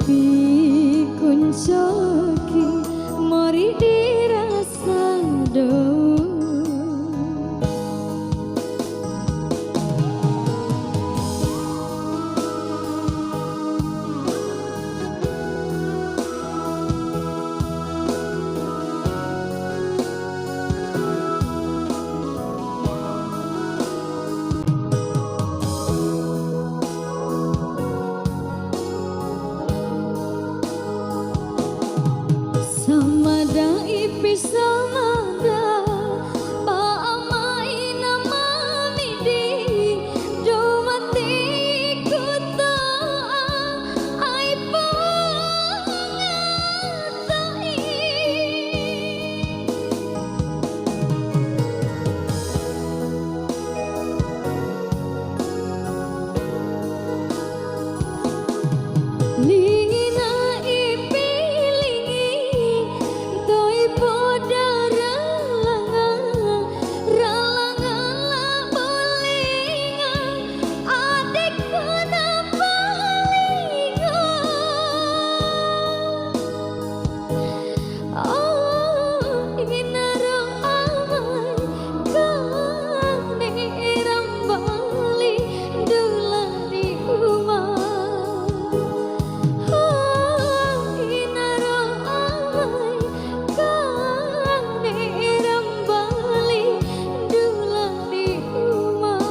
Ipi kuncoki mori dirasado. Samada ipi samada paamai namamidi domati kuta ai pangatai. Lingina ipi lingi doi poda ralanga ralanga la bolinga adikku napalinga. Oh inaro amai kane rambali dulani umah.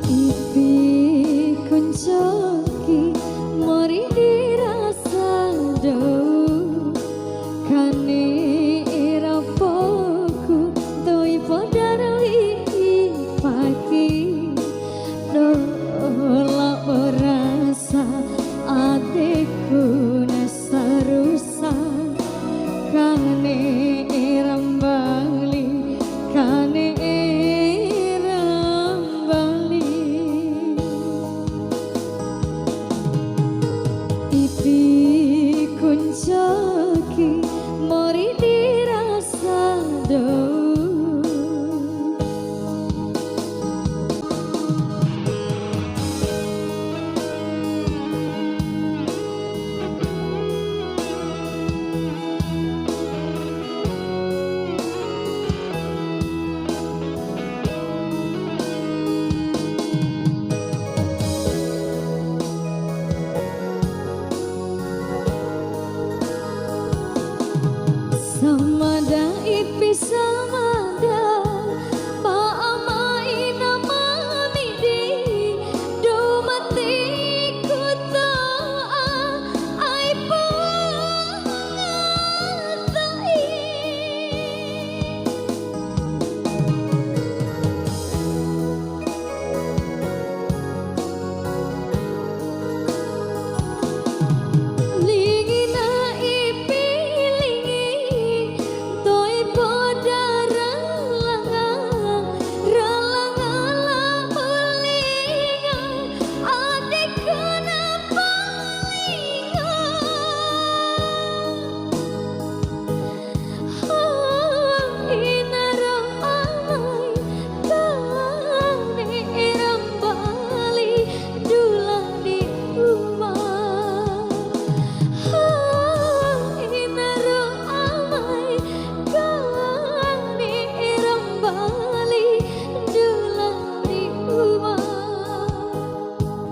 Ipi kuncoki mori dirasado kane irapoku doi podari pagi dola berasa adikku nasarusa kane irambali kane Ipi kuncoki mori dirasado. Samada ipi